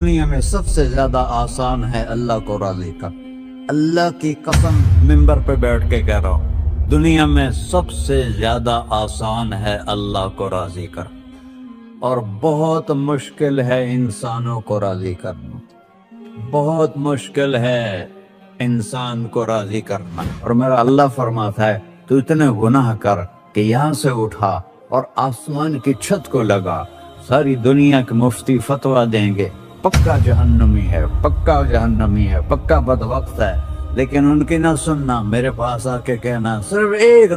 دنیا میں سب سے زیادہ آسان ہے اللہ کو راضی کر. اللہ کی قسم ممبر پہ بیٹھ کے کہہ رہا ہوں، دنیا میں سب سے زیادہ آسان ہے اللہ کو راضی کر، اور بہت مشکل ہے انسانوں کو راضی کرنا. بہت مشکل ہے انسان کو راضی کرنا. اور میرا اللہ فرماتا ہے تو اتنے گناہ کر کہ یہاں سے اٹھا اور آسمان کی چھت کو لگا، ساری دنیا کے مفتی فتویٰ دیں گے پکا جہنمی ہے، پکا جہنمی ہے، پکا بدبخت ہے، لیکن ان کی نہ سننا، میرے پاس آ کے کہنا صرف ایک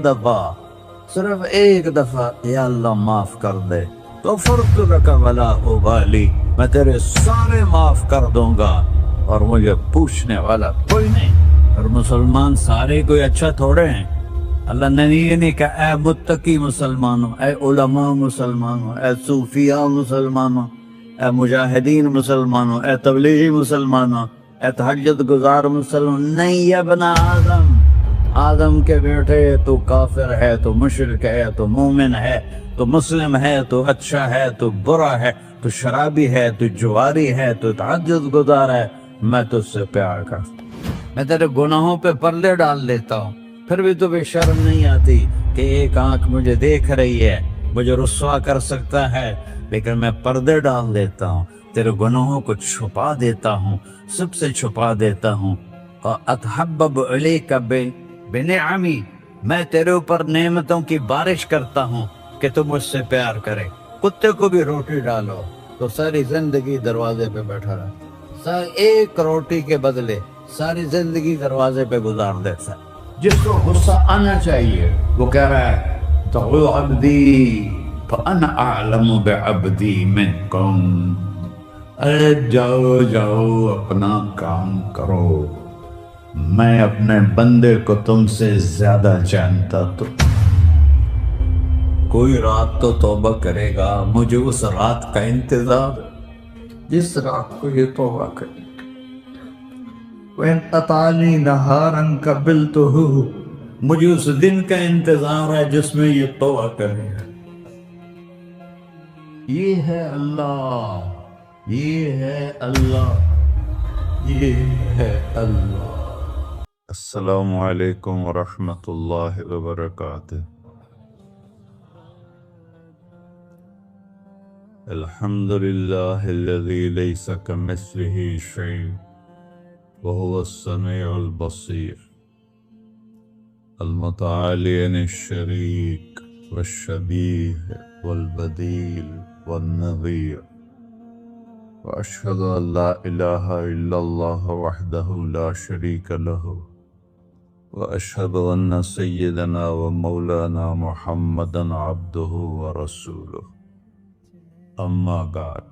دفعہ یا اللہ معاف کر دے، تو فرض لک ولا ابالی، میں تیرے سارے معاف کر دوں گا اور مجھے پوچھنے والا کوئی نہیں. اور مسلمان سارے کوئی اچھا تھوڑے ہیں. اللہ نے یہ نہیں کہا اے متقی مسلمانوں، اے علماء مسلمانوں، اے صوفیاء مسلمانوں، اے مجاہدین مسلمانوں، اے تبلیغی مسلمانوں، اے تہجد گزار مسلمان. نہیں، یا ابن آدم کے بیٹے، تو کافر ہے، تو مشرک ہے، تو مومن ہے، تو مسلم ہے، تو اچھا ہے، تو برا ہے، تو شرابی ہے، تو جواری ہے، تو تہجد گزار ہے، میں تجھ سے پیار کرتا ہوں. میں تیرے گناہوں پہ پردے ڈال دیتا ہوں، پھر بھی تمہیں شرم نہیں آتی کہ ایک آنکھ مجھے دیکھ رہی ہے، مجھے رسوا کر سکتا ہے، لیکن میں پردے ڈال دیتا ہوں، تیرے گناہوں کو چھپا دیتا ہوں، سب سے چھپا دیتا ہوں. اور اتحبب علیک بنعمی، میں تیرے اوپر نعمتوں کی بارش کرتا ہوں کہ تم مجھ سے پیار کرے. کتے کو بھی روٹی ڈالو تو ساری زندگی دروازے پہ بیٹھا رہا، ایک روٹی کے بدلے ساری زندگی دروازے پہ گزار دیتا. جس کو غصہ آنا چاہیے وہ کہہ رہا ہے تو عبدی فانا اعلم بعبدی منکم، ارے جاؤ اپنا کام کرو، میں اپنے بندے کو تم سے زیادہ جانتا. تو کوئی رات تو توبہ کرے گا، مجھے اس رات کا انتظار جس رات کو یہ توبہ کرے. وَإِنْ أَطَعَنِي نَهَارًا قَبِلْتُهُ، مجھے اس دن کا انتظار ہے جس میں یہ توبہ کرے گا. یہ ہے اللہ، یہ ہے اللہ، یہ ہے اللہ. السلام علیکم ورحمۃ اللہ وبرکاتہ. الحمد للہ الذی لیس کمثلہ شیء وهو السمیع البصیر، المتعالی عن الشریک والشبیہ والبدیل والنظیر، واشہد ان لا الہ الا اللہ وحدہ لا شریک لہ، واشہد ان سیدنا ومولانا محمدا عبدہ ورسولہ. اما بعد،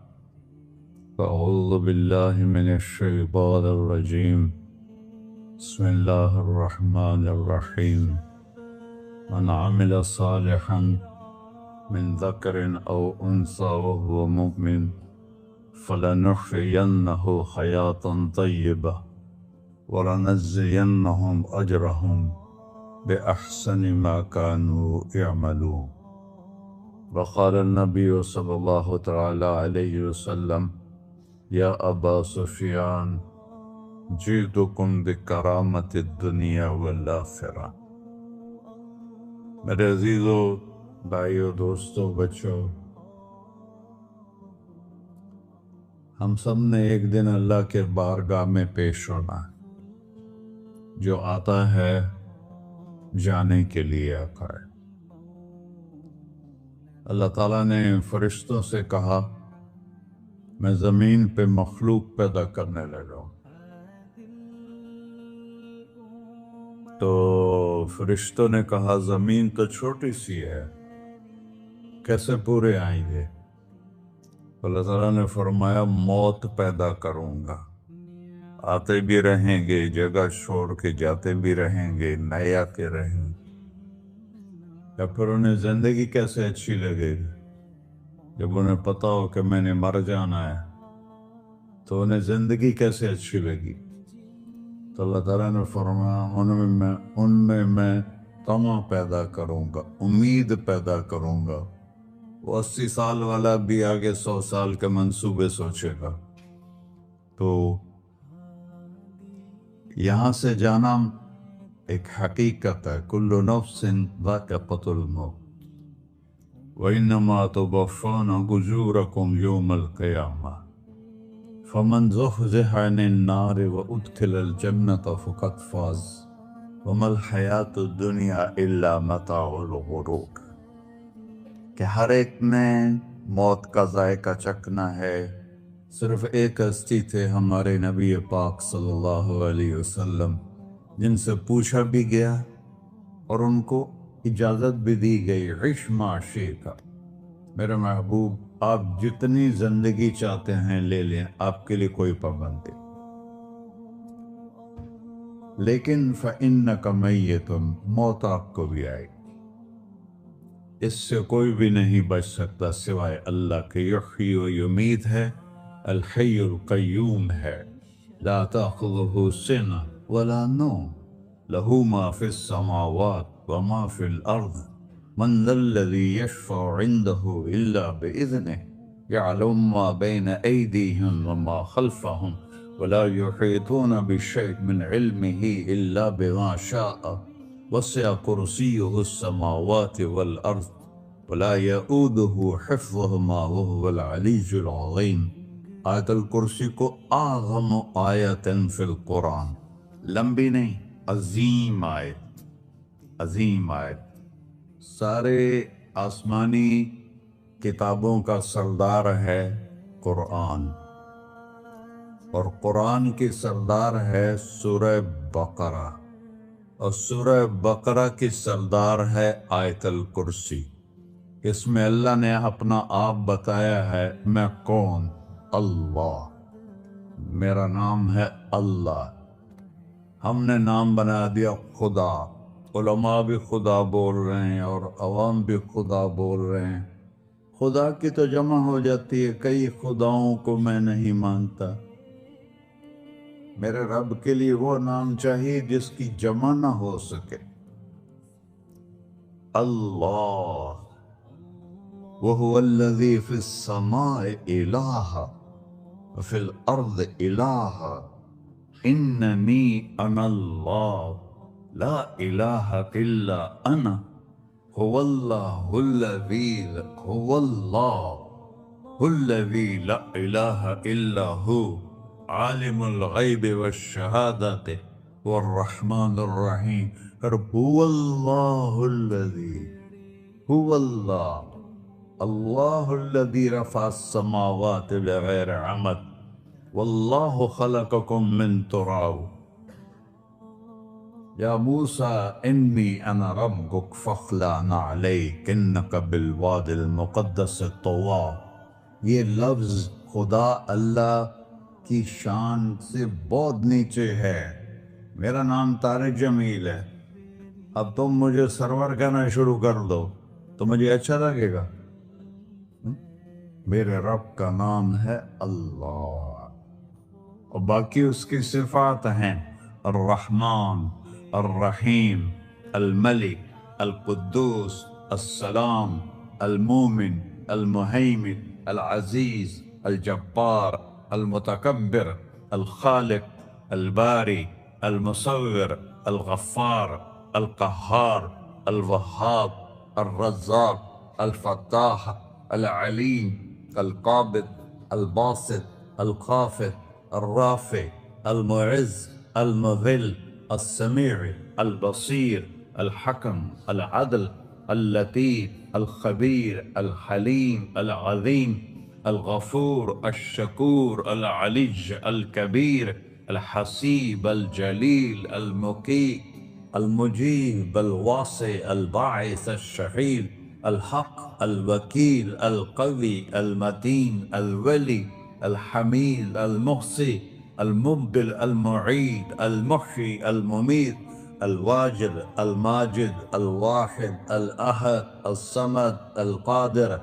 فأعوذ باللہ من الشیطان الرجیم، بسم اللہ الرحمن الرحیم. من عمل صالحا من ذکر او انثى وهو مؤمن فلنحيينه حیاة طیبة ولنجزینهم اجرهم بأحسن ما كانوا يعملون. وقال النبی صلی اللہ تعالی علیہ وسلم یا ابا سفیان جئتکم بکرامت الدنیا والآخرہ. میرے عزیزو، بھائیو، دوستو، بچوں، ہم سب نے ایک دن اللہ کے بارگاہ میں پیش ہونا ہے. جو آتا ہے جانے کے لیے آتا ہے. اللہ تعالیٰ نے فرشتوں سے کہا میں زمین پہ مخلوق پیدا کرنے لگا ہوں. تو فرشتوں نے کہا زمین تو چھوٹی سی ہے، کیسے پورے آئیں گے؟ اللہ تعالیٰ نے فرمایا موت پیدا کروں گا، آتے بھی رہیں گے، جگہ چھوڑ کے جاتے بھی رہیں گے، نئے آتے رہیں گے. یا پھر انہیں زندگی کیسے اچھی لگے گی جب انہیں پتا ہو کہ میں نے مر جانا ہے؟ تو انہیں زندگی کیسے اچھی لگی؟ تو اللہ تعالیٰ نے فرمایا ان میں میں طمع پیدا کروں گا، امید پیدا کروں گا. وہ 80 سال والا بھی آگے 100 سال کے منصوبے سوچے گا. تو یہاں سے جانا ایک حقیقت ہے، کل نفس ذائقۃ الموت وإنما توفون أجوركم يوم القيامة فمن زحزح عن النار وأدخل الجنة فقد فاز وما الحياة الدنيا إلا متاع الغرور، کہ ہر ایک نے موت کا ذائقہ چکھنا ہے۔ صرف ایک ہستی تھے ہمارے نبی پاک صلی اللہ علیہ وسلم، جن سے پوچھا بھی گیا اور ان کو اجازت بھی دی گئی، عش ما شئت، میرے محبوب آپ جتنی زندگی چاہتے ہیں لے لیں، آپ کے لیے کوئی پابندی، لیکن فإنک میت، موت آپ کو بھی آئے گی، اس سے کوئی بھی نہیں بچ سکتا سوائے اللہ کے۔ یحیی و یمیت ہے، الحی القیوم ہے، لا تأخذہ سنہ ولا نوم، لہ ما فی السماوات وما فی الارض، من ذا الذی یشفع عنده الا بإذنہ، یعلم ما بین ایدیہم وما خلفہم، ولا یحیطون بشیء من علمہ الا بما شاء، وسع کرسیہ السماوات والارض ولا یؤودہ حفظہما وہو العلی العظیم۔ آیت الکرسی کو اعظم آیت فی القرآن، لمبی نہیں، عظیم آیت، عظیم آیت، سارے آسمانی کتابوں کا سردار ہے قرآن، اور قرآن کی سردار ہے سورہ بقرہ، اور سورہ بقرہ کی سردار ہے آیت الکرسی۔ اس میں اللہ نے اپنا آپ بتایا ہے، میں کون؟ اللہ، میرا نام ہے اللہ۔ ہم نے نام بنا دیا خدا، علماء بھی خدا بول رہے ہیں اور عوام بھی خدا بول رہے ہیں۔ خدا کی تو جمع ہو جاتی ہے، کئی خداؤں کو میں نہیں مانتا، میرے رب کے لیے وہ نام چاہیے جس کی جمع نہ ہو سکے۔ اللہ، وَهُوَ الَّذِي فِي السَّمَاءِ إِلَٰهٌ وَفِي الْأَرْضِ إِلَٰهٌ إِنَّنِي أَنَا اللَّهُ لَا إِلَٰهَ إِلَّا أَنَا هُوَ اللَّهُ الَّذِي لَا إِلَٰهَ إِلَّا هُوَ عَالِمُ الْغَيْبِ وَالشَّهَادَةِ وَالرَّحْمَٰنُ الرَّحِيمُ۔ هُوَ اللَّهُ الَّذِي، هُوَ اللَّهُ، اللہ الذی رفع السماوات بغیر عمد، واللہ خلقکم من تراب، یا موسیٰ انی انا ربک فاخلع نعلیک انک بالوادی المقدس طویٰ۔ یہ لفظ خدا اللہ کی شان سے بہت نیچے ہے۔ میرا نام طارق جمیل ہے، اب تم مجھے سرور کہنا شروع کر دو تو مجھے اچھا لگے گا؟ میرے رب کا نام ہے اللہ، اور باقی اس کی صفات ہیں الرحمن، الرحیم، الملک، القدوس، السلام، المومن، المہیمن، العزیز، الجبار، المتکبر، الخالق، الباری، المصور، الغفار، القہار، الوہاب، الرزاق، الفتاح، العلیم، القابض، الباسط، الخافض، الرافع، المعز، المذل، السمیع، البصیر، الحکم، العدل، اللطیف، الخبیر، الحلیم، العظیم، الغفور، الشکور، العلی، الکبیر، الحسیب، الجلیل، المقیت، المجیب، الواسع، الباعث، الشفیع، الحق، الوکیل، القوی، المتین، الولی، الحمید، المحصی، المبدل، المعید، المحیی، المميت، الواجد، الماجد، الواحد، الأحد، الصمد، القادر،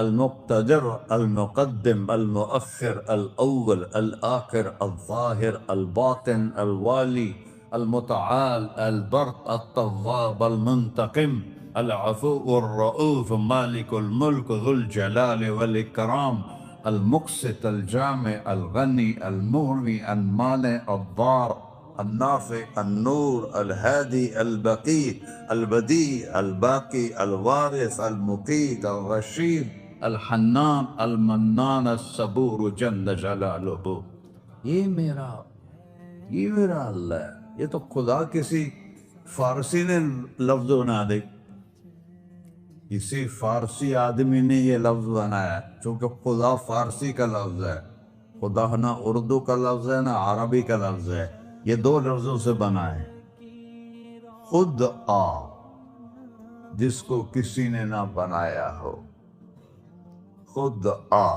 المقتدر، المقدم، المؤخر، الأول، الآخر، الظاهر، الباطن، الوالي، المتعال، البر، التواب، المنتقم، العفو، الرؤوف، مالك الملك، ذو الجلال والإكرام، المقسط الجامع الغنی المغنی المانع الضار النافع النور الهادي البقي البديع الباقي الوارث المقيت الرشيد الحنان المنان الصبور جل جلالہ. یہ میرا اللہ ہے. یہ تو خدا کسی فارسی نے لفظ بنا دے، کسی فارسی آدمی نے یہ لفظ بنایا، چونکہ خدا فارسی کا لفظ ہے. خدا نہ اردو کا لفظ ہے نہ عربی کا لفظ ہے، یہ دو لفظوں سے بنا ہے. خود آ، جس کو کسی نے نہ بنایا ہو، خود آ،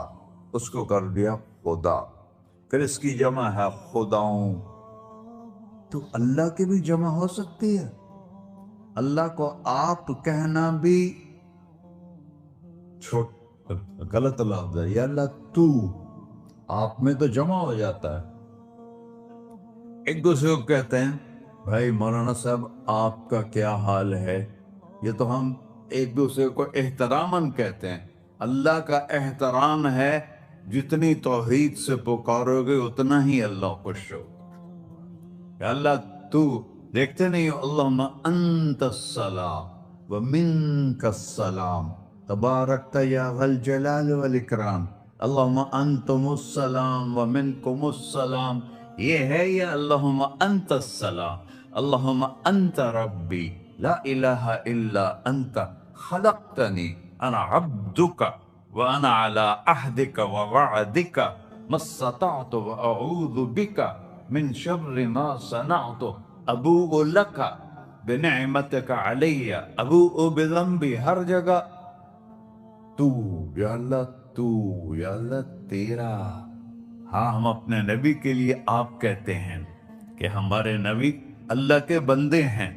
اس کو کر دیا خدا. پھر اس کی جمع ہے خداؤں. تو اللہ کی بھی جمع ہو سکتی ہے. اللہ کو آپ کہنا بھی غلط لفظ ہے. یا اللہ تو، آپ میں تو جمع ہو جاتا ہے. ایک دوسرے کو کہتے ہیں بھائی مولانا صاحب آپ کا کیا حال ہے. یہ تو ہم ایک دوسرے کو احتراماً کہتے ہیں. اللہ کا احترام ہے جتنی توحید سے پکارو گے اتنا ہی اللہ خوش ہو. یا اللہ تو، دیکھتے نہیں ہو اللہم انت السلام ومنک السلام تبارکت یا ذا الجلال والاکرام. اللہم انتم السلام ومنکم السلام. یہ ہے یا اللہم انت السلام، اللہم انت ربی لا الہ الا انت خلقتنی انا عبدک وانا علی عہدک ووعدک ما استطعت واعوذ بک من شر ما صنعت ابوء لک بنعمتک علی ابوء بذنبی. ہر جگہ تو، یا اللہ تو، یا اللہ تیرا. ہاں ہم اپنے نبی کے لیے آپ کہتے ہیں کہ ہمارے نبی اللہ کے بندے ہیں.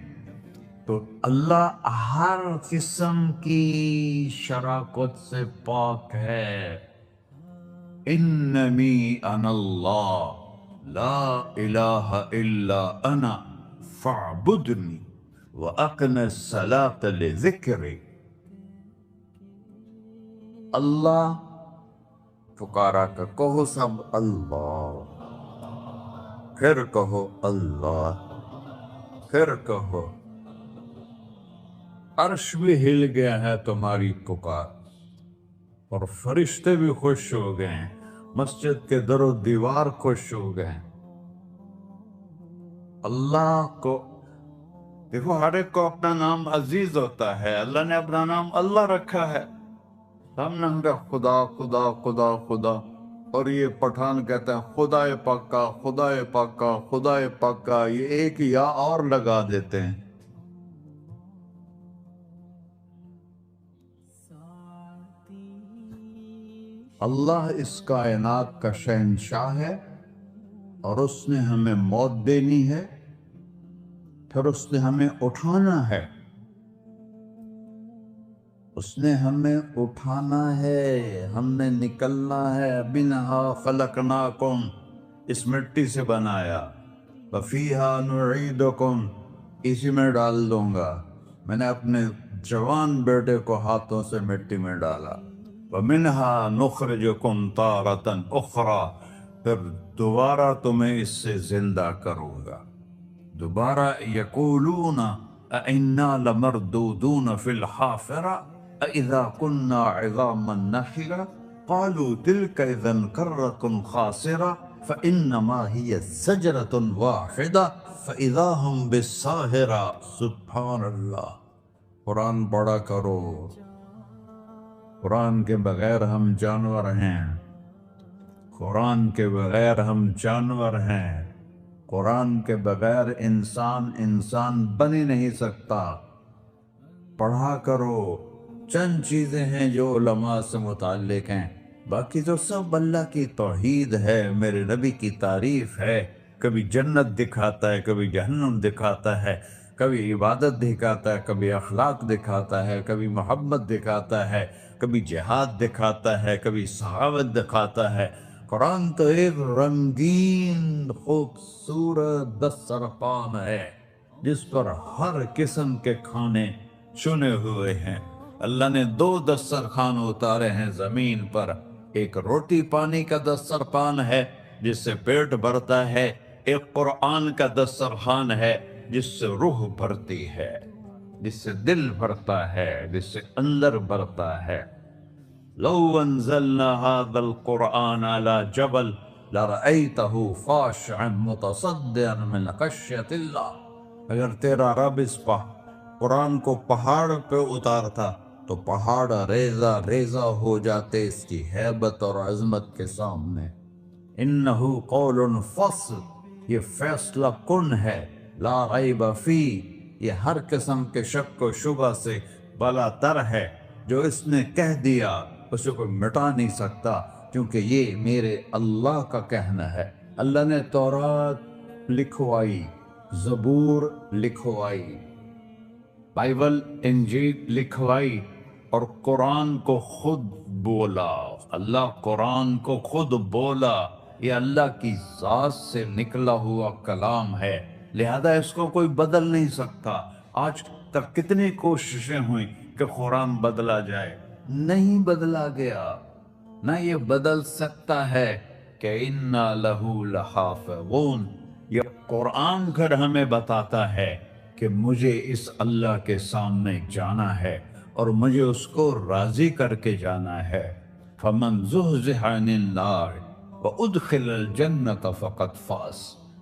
تو اللہ ہر قسم کی شراکت سے پاک ہے. اننی انا اللہ لا الہ الا انا فاعبدنی واقم الصلاۃ لذکری. اللہ پکارا کر کہو سب اللہ، پھر کہو اللہ، پھر کہو. عرش بھی ہل گیا ہے تمہاری پکار، اور فرشتے بھی خوش ہو گئے ہیں، مسجد کے در و دیوار خوش ہو گئے ہیں. اللہ کو دیکھو، ہر ایک کو اپنا نام عزیز ہوتا ہے. اللہ نے اپنا نام اللہ رکھا ہے. ہم نے خدا خدا خدا خدا، اور یہ پٹھان کہتا ہے خدا پاکا خدا پاکا خدا پاکا. یہ ایک یا اور لگا دیتے ہیں. اللہ اس کائنات کا شہنشاہ ہے، اور اس نے ہمیں موت دینی ہے، پھر اس نے ہمیں اٹھانا ہے. اس نے ہمیں اٹھانا ہے، ہم نے نکلنا ہے. منہا خلقناکم، اس مٹی سے بنایا. وفیہا نعیدکم، اسی میں ڈال دوں گا. میں نے اپنے جوان بیٹے کو ہاتھوں سے مٹی میں ڈالا. ومنہا نخرجکم تارۃ اخری، پھر دوبارہ تمہیں اس سے زندہ کروں گا. دوبارہ یقولون اَإِنَّا لَمَرْدُودُونَ فِي الْحَافِرَةِ أَإِذَا كُنَّا عِظَامًا نَخِرَةً قَالُوا تِلْكَ إِذًا كَرَّةٌ خَاسِرَةٌ فَإِنَّمَا هِيَ زَجْرَةٌ وَاحِدَةٌ فَإِذَا هُمْ بِالسَّاهِرَةِ. سبحان اللہ. قرآن پڑھا کرو. قرآن کے بغیر ہم جانور ہیں، قرآن کے بغیر ہم جانور ہیں. قرآن کے بغیر انسان بن ہی نہیں سکتا. پڑھا کرو. چند چیزیں ہیں جو علماء سے متعلق ہیں، باقی تو سب اللہ کی توحید ہے، میرے نبی کی تعریف ہے. کبھی جنت دکھاتا ہے، کبھی جہنم دکھاتا ہے، کبھی عبادت دکھاتا ہے، کبھی اخلاق دکھاتا ہے، کبھی محبت دکھاتا ہے، کبھی جہاد دکھاتا ہے، کبھی صحابت دکھاتا ہے. قرآن تو ایک رنگین خوبصورت دسترخوان ہے جس پر ہر قسم کے کھانے چنے ہوئے ہیں. اللہ نے 2 دسترخوان اتارے ہیں زمین پر. ایک روٹی پانی کا دسترخوان ہے جس سے پیٹ بھرتا ہے، ایک قرآن کا دسترخوان ہے جس سے روح بھرتی ہے، جس سے دل بھرتا ہے، جس سے اندر بھرتا ہے۔ لو انزلنا هذا القرآن على جبل لرأيته خاشعا متصدعا من خشية اللہ۔ اگر تیرا رب اس قرآن کو پہاڑ پہ اتارتا تو پہاڑ ریزہ ریزہ ہو جاتے اس کی ہیبت اور عظمت کے سامنے۔ انہو قول فصل، یہ فیصلہ کن ہے، لا ریب فی، یہ ہر قسم کے شک و شبہ سے بلا تر ہے۔ جو اس نے کہہ دیا اسے کوئی مٹا نہیں سکتا، کیونکہ یہ میرے اللہ کا کہنا ہے۔ اللہ نے تورات لکھوائی، زبور لکھوائی، بائبل انجیل لکھوائی، اور قرآن کو خود بولا۔ اللہ قرآن کو خود بولا، یہ اللہ کی ذات سے نکلا ہوا کلام ہے، لہذا اس کو کوئی بدل نہیں سکتا۔ آج تک کتنی کوششیں ہوئیں کہ قرآن بدلا جائے، نہیں بدلا گیا، نہ یہ بدل سکتا ہے کہ اِنَّا لَهُ لَحَافِظُونَ۔ یہ قرآن گھر ہمیں بتاتا ہے کہ مجھے اس اللہ کے سامنے جانا ہے اور مجھے اس کو راضی کر کے جانا ہے۔ فَمَنْ زُحْزِحَ عَنِ النَّارِ وَأُدْخِلَ الْجَنَّةَ فَقَدْ فَازَ،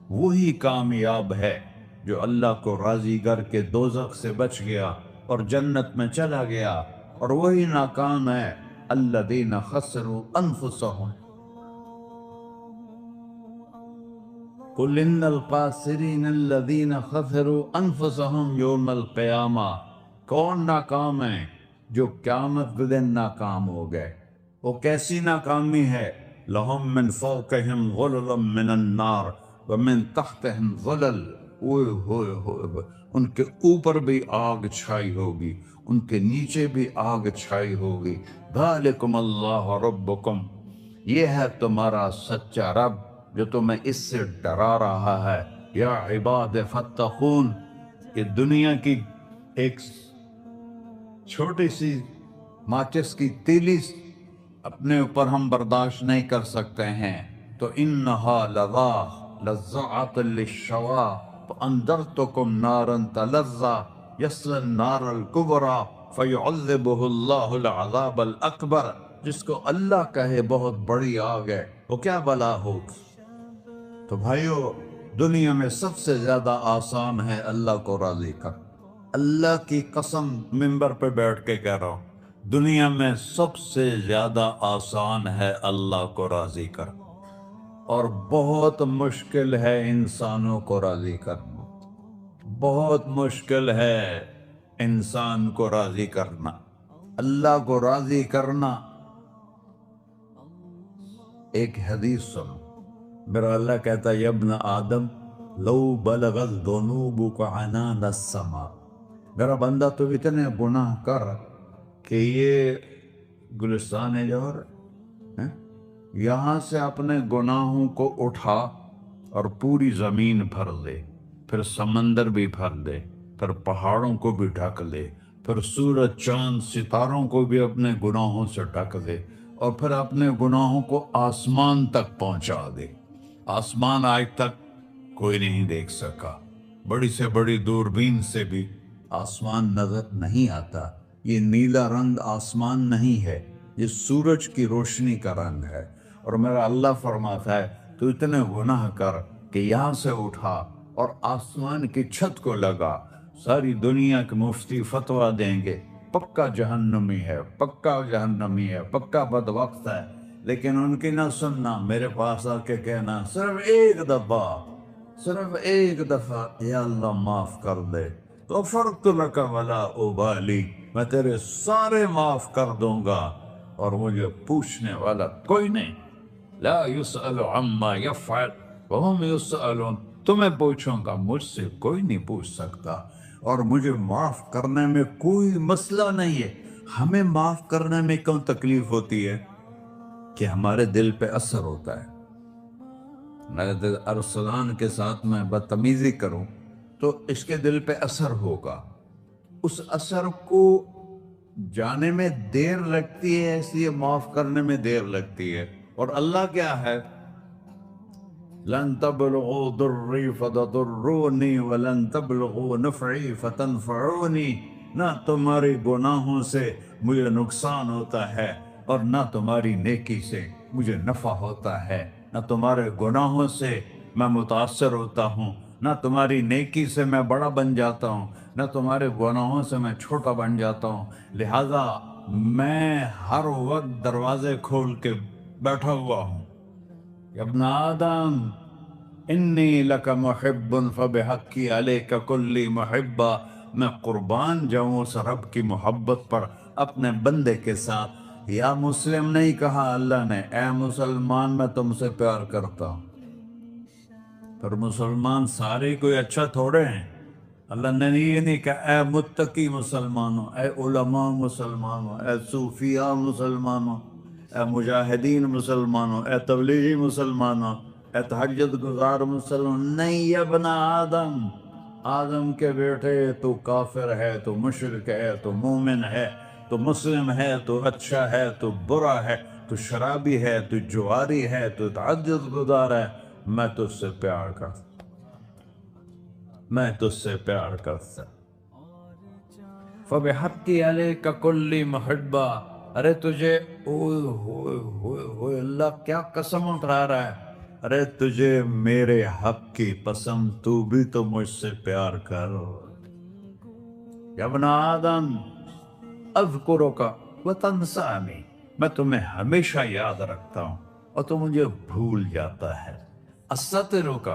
وہی کامیاب ہے جو اللہ کو راضی کر کے دوزخ سے بچ گیا اور جنت میں چلا گیا، اور وہی ناکام ہے الَّذِينَ خَسِرُوا أَنفُسَهُمْ قُلْ إِنَّ الْخَاسِرِينَ الَّذِينَ خَسِرُوا أَنفُسَهُمْ يَوْمَ الْقِيَامَةِ، کون ناکام ہیں؟ جو قیامت کے دن ناکام ہو گئے۔ وہ کیسی ناکامی ہے؟ لَهُم مِّن فَوْقِهِمْ غُلَلٌ مِّنَ النَّارِ وَمِن تَحْتِهِمْ غُلَلٌ، اوئے ہوئے ہوئے، ان کے اوپر بھی آگ چھائی ہوگی، ان کے نیچے بھی آگ چھائی ہوگی۔ ذَلِكُمُ اللَّهُ رَبُّكُمْ، یہ ہے تمہارا سچا رب جو تمہیں اس سے ڈرا رہا ہے۔ یا عباد فاتقون، یہ دنیا کی ایک چھوٹی سی ماچس کی تیلی اپنے اوپر ہم برداشت نہیں کر سکتے ہیں، تو انہا لَذَّاعَةٌ لِلشَّوَىٰ فَأَنذَرْتُكُمْ نَارًا تَلَظَّىٰ يَصْلَى النَّارَ الْكُبْرَىٰ فَيُعَذِّبُهُ اللَّهُ الْعَذَابَ الْأَكْبَرَ، جس کو اللہ کہے بہت بڑی آگ ہے، وہ کیا بلا ہوگی۔ تو بھائیو، دنیا میں سب سے زیادہ آسان ہے اللہ کو راضی کر۔ اللہ کی قسم منبر پہ بیٹھ کے کہہ رہا ہوں، دنیا میں سب سے زیادہ آسان ہے اللہ کو راضی کر، اور بہت مشکل ہے انسانوں کو راضی کرنا، بہت مشکل ہے انسان کو راضی کرنا۔ اللہ کو راضی کرنا، ایک حدیث سنو، میرا اللہ کہتا ہے ابن آدم لو بلغت ذنوبک عنان السماء، میرا بندہ تو اتنے گناہ کر کہ یہ گلستان جوہر یہاں سے اپنے گناہوں کو اٹھا اور پوری زمین بھر دے، پھر سمندر بھی بھر دے، پھر پہاڑوں کو بھی ڈھک دے، پھر سورج چاند ستاروں کو بھی اپنے گناہوں سے ڈھک دے، اور پھر اپنے گناہوں کو آسمان تک پہنچا دے۔ آسمان آج تک کوئی نہیں دیکھ سکا، بڑی سے بڑی دوربین سے بھی آسمان نظر نہیں آتا۔ یہ نیلا رنگ آسمان نہیں ہے، یہ سورج کی روشنی کا رنگ ہے۔ اور میرا اللہ فرماتا ہے تو اتنے گناہ کر کہ یہاں سے اٹھا اور آسمان کی چھت کو لگا، ساری دنیا کے مفتی فتویٰ دیں گے پکا جہنمی ہے، پکا جہنمی ہے، پکا بدبخت ہے، لیکن ان کی نہ سننا، میرے پاس آ کے کہنا صرف ایک دفعہ یا اللہ معاف کر دے، غفرت لک ولا ابالی، میں تیرے سارے معاف کر دوں گا اور مجھے پوچھنے والا کوئی نہیں۔ لا یسأل عما یفعل وهم یسألون، تمہیں پوچھوں گا، مجھ سے کوئی نہیں پوچھ سکتا، اور مجھے معاف کرنے میں کوئی مسئلہ نہیں ہے۔ ہمیں معاف کرنے میں کیوں تکلیف ہوتی ہے؟ کہ ہمارے دل پہ اثر ہوتا ہے۔ میرے دل ارسلان کے ساتھ میں بدتمیزی کروں تو اس کے دل پہ اثر ہوگا، اس اثر کو جانے میں دیر لگتی ہے اس لیے معاف کرنے میں دیر لگتی ہے. اور اللہ کیا ہے؟ لن تبلغوا ضري فتضروني ولن تبلغوا نفعي فتنفعوني. نہ تمہاری گناہوں سے مجھے نقصان ہوتا ہے اور نہ تمہاری نیکی سے مجھے نفع ہوتا ہے. نہ تمہارے گناہوں سے میں متاثر ہوتا ہوں، نہ تمہاری نیکی سے میں بڑا بن جاتا ہوں، نہ تمہارے گناہوں سے میں چھوٹا بن جاتا ہوں. لہذا میں ہر وقت دروازے کھول کے بیٹھا ہوا ہوں. ابن آدم انی لک محب فبحقی علیک کلی محبہ. میں قربان جاؤں اس رب کی محبت پر اپنے بندے کے ساتھ. یا مسلم نہیں کہا اللہ نے، اے مسلمان میں تم سے پیار کرتا ہوں. پر مسلمان سارے کوئی اچھا تھوڑے ہیں. اللہ نے یہ نہیں کہا اے متقی مسلمانوں، اے علماء مسلمانوں، اے صوفیاء مسلمانوں، اے مجاہدین مسلمانوں، اے تبلیغی مسلمانوں، اے تہجد گزار مسلمان. نہیں یا ابن آدم، آدم کے بیٹے، تو کافر ہے، تو مشرک ہے، تو مومن ہے، تو مسلم ہے، تو اچھا ہے، تو برا ہے، تو شرابی ہے، تو جواری ہے، تو تہجد گزار ہے. میں تجھ سے پیار کرتا، میں تجھ سے پیار کرتا. فبحقی علیک کلی محبہ. ارے تجھے اوئے ہوئے ہوئے ہوئے، اللہ کیا قسم اٹھا رہا ہے. ارے تجھے میرے حق کی پسند، تو بھی تو مجھ سے پیار کر. یا ابن آدم اذکرک وتنسانی. میں تمہیں ہمیشہ یاد رکھتا ہوں اور تو مجھے بھول جاتا ہے. استترک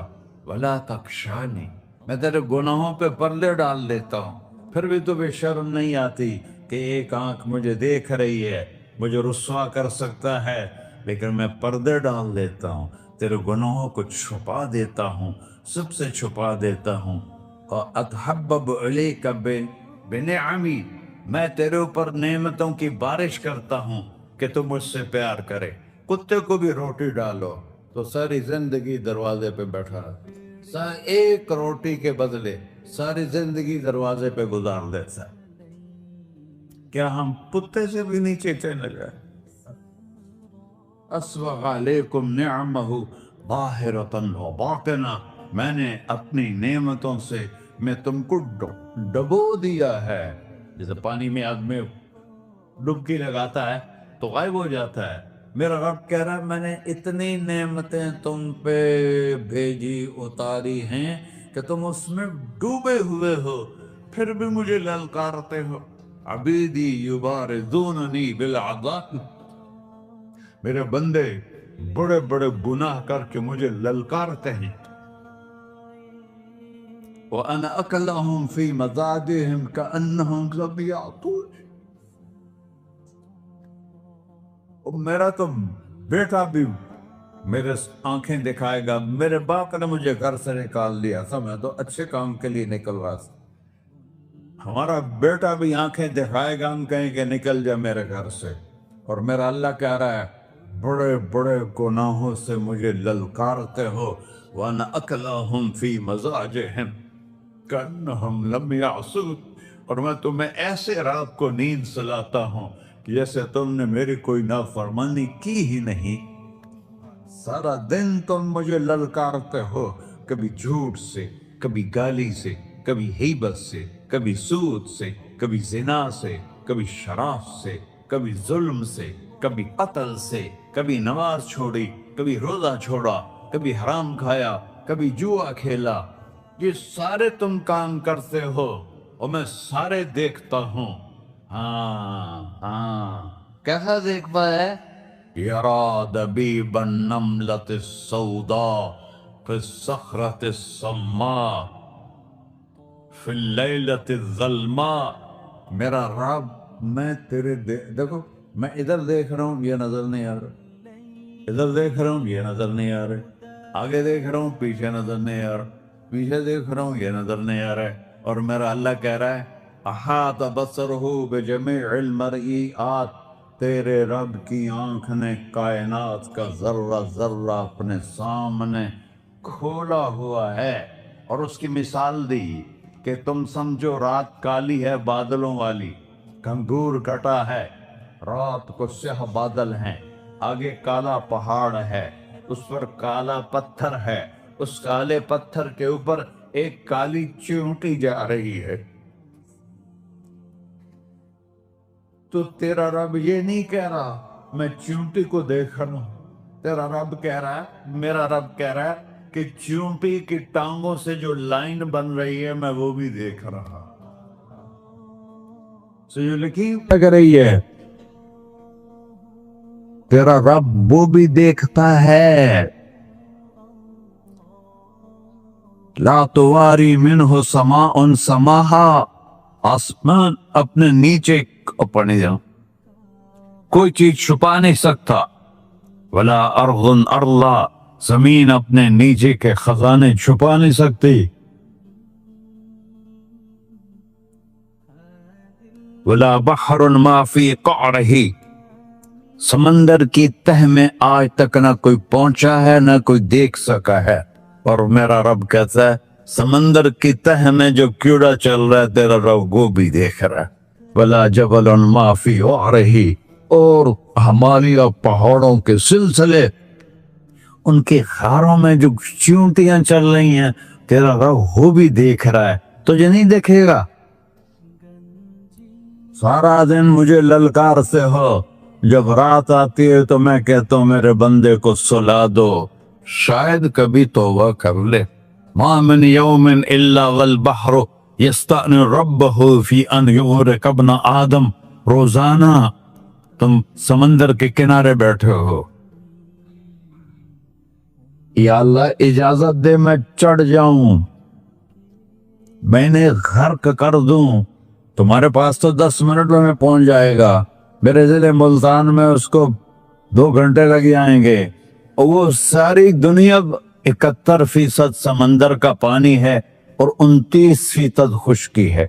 ولا تخشانی. میں تیرے گناہوں پہ پردے ڈال دیتا ہوں، پھر بھی تو بے شرم نہیں آتی کہ ایک آنکھ مجھے دیکھ رہی ہے، مجھے رسوا کر سکتا ہے، لیکن میں پردے ڈال دیتا ہوں، تیرے گناہوں کو چھپا دیتا ہوں، سب سے چھپا دیتا ہوں. اور اتحبب علیک بنعمی. میں تیرے اوپر نعمتوں کی بارش کرتا ہوں کہ تم مجھ سے پیار کرے. کتے کو بھی روٹی ڈالو تو ساری زندگی دروازے پہ بیٹھا رہتا، ایک روٹی کے بدلے ساری زندگی دروازے پہ گزار دیتا. کیا ہم کتے سے بھی نیچے چلنے لگے؟ اسبغ علیکم نعمہ ظاہرۃ و باطنہ. میں نے اپنی نعمتوں سے میں تم کو ڈبو دیا ہے. جیسے پانی میں آدمی ڈبکی لگاتا ہے تو غائب ہو جاتا ہے. میرا رب کہہ رہا ہے میں نے اتنی نعمتیں تم پہ بھیجی، اتاری ہیں کہ تم اس میں ڈوبے ہوئے ہو، پھر بھی مجھے للکارتے ہو. عبیدی یبارزوننی بالعذاب. میرے بندے بڑے بڑے گناہ کر کے مجھے للکارتے ہیں. وَأَنَا أَكْلَهُمْ فِي مَزَاجِهِمْ كَأَنَّهُمْ لَمْ يَعْطُونِ. میرا تو بیٹا بھی میرے آنکھیں دکھائے گا. میرے باپ نے مجھے گھر سے نکال دیا تھا، میں تو اچھے کام کے لیے نکل رہا تھا. ہمارا بیٹا بھی آنکھیں دکھائے گا، ہم کہیں کہ نکل جا میرے گھر سے. اور میرا اللہ کہہ رہا ہے بڑے بڑے گناہوں سے مجھے للکارتے ہو. وَأَنَا أَكْلَهُمْ فِي مَزَاجِهِمْ كَأَنَّهُمْ لَمْ يَعْصُونِ. اور میں تمہیں ایسے رات کو نیند سلاتا ہوں کہ جیسے تم نے میری کوئی نافرمانی کی ہی نہیں. سارا دن تم مجھے للکارتے ہو، کبھی جھوٹ سے، کبھی گالی سے، کبھی غیبت سے، کبھی سود سے، کبھی زنا سے، کبھی شراب سے، کبھی ظلم سے، کبھی قتل سے، کبھی نماز چھوڑی، کبھی روزہ چھوڑا، کبھی حرام کھایا، کبھی جوا کھیلا. یہ سارے تم کام کرتے ہو اور میں سارے دیکھتا ہوں. ہاں ہاں، کیسا دیکھتا ہے؟ یرا دبیب النملۃ السوداء فی الصخرۃ الصماء فی اللیلۃ الظلماء. میرا رب میں تیرے دیکھو، میں ادھر دیکھ رہا ہوں یہ نظر نہیں آ رہا، ادھر دیکھ رہا ہوں یہ نظر نہیں آ رہے، آگے دیکھ رہا ہوں پیچھے نظر نہیں آ رہا، پیچھے دیکھ رہا ہوں یہ نظر نہیں آ رہا ہے. اور میرا اللہ کہہ رہا ہے احاط بصرہ بجمیع المرئیات. تیرے رب کی آنکھ نے کائنات کا ذرہ ذرہ اپنے سامنے کھولا ہوا ہے. اور اس کی مثال دی کہ تم سمجھو رات کالی ہے بادلوں والی، کنگور کٹا ہے، رات کو سیاہ بادل ہیں، آگے کالا پہاڑ ہے، اس پر کالا پتھر ہے، اس کالے پتھر کے اوپر ایک کالی چیونٹی جا رہی ہے۔ تو تیرا رب یہ نہیں کہہ رہا میں چیونٹی کو دیکھ رہا ہوں، تیرا رب کہہ رہا ہے، میرا رب کہہ رہا ہے کہ چیونٹی کی ٹانگوں سے جو لائن بن رہی ہے میں وہ بھی دیکھ رہا۔ جو لکھی لگ رہی ہے تیرا رب وہ بھی دیکھتا ہے۔ لا تواری منہ سماء سماہا، آسمان اپنے نیچے پڑھنے جاؤ کوئی چیز چھپا نہیں سکتا، ولا ارض ارضا، زمین اپنے نیچے کے خزانے چھپا نہیں سکتی، ولا بحر ما فی قعرہ، سمندر کی تہ میں آج تک نہ کوئی پہنچا ہے نہ کوئی دیکھ سکا ہے، اور میرا رب کہتا ہے سمندر کی تہ میں جو کیڑا چل رہا ہے تیرا رب وہ بھی دیکھ رہا ہے، ولا جبل ما فی وعرہ، اور ہمالیہ پہاڑوں کے سلسلے ان کے خاروں میں جو چیونٹیاں چل رہی ہیں تیرا رب وہ بھی دیکھ رہا ہے، تجھے نہیں دیکھے گا؟ سارا دن مجھے للکارتے ہو، جب رات آتی ہے تو میں کہتا ہوں میرے بندے کو سلا دو، شاید کبھی توبہ کر لے۔ ما من یوم الا والبحر یستأن ربہ فی ان یغرق ابن آدم، روزانہ تم سمندر کے کنارے بیٹھے ہو، یا اللہ اجازت دے میں چڑھ جاؤں، میں نے غرق کر دوں، تمہارے پاس تو 10 منٹ میں پہنچ جائے گا، میرے ضلع ملتان میں اس کو 2 گھنٹے لگ جائیں گے، اور وہ ساری دنیا 71% سمندر کا پانی ہے اور 29% خشکی ہے،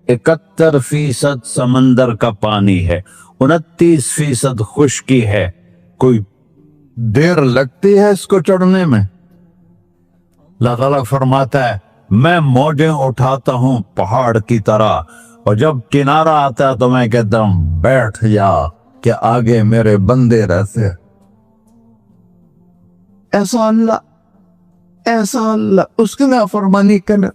71% سمندر کا پانی ہے، 29% خشکی ہے، کوئی دیر لگتی ہے اس کو چڑھنے میں؟ اللہ تعالیٰ فرماتا ہے میں موجیں اٹھاتا ہوں پہاڑ کی طرح، اور جب کنارہ آتا ہے تو میں کہتا ہوں بیٹھ جا کہ آگے میرے بندے رہتے۔ ایسا اللہ اس کی نافرمانی کرنا،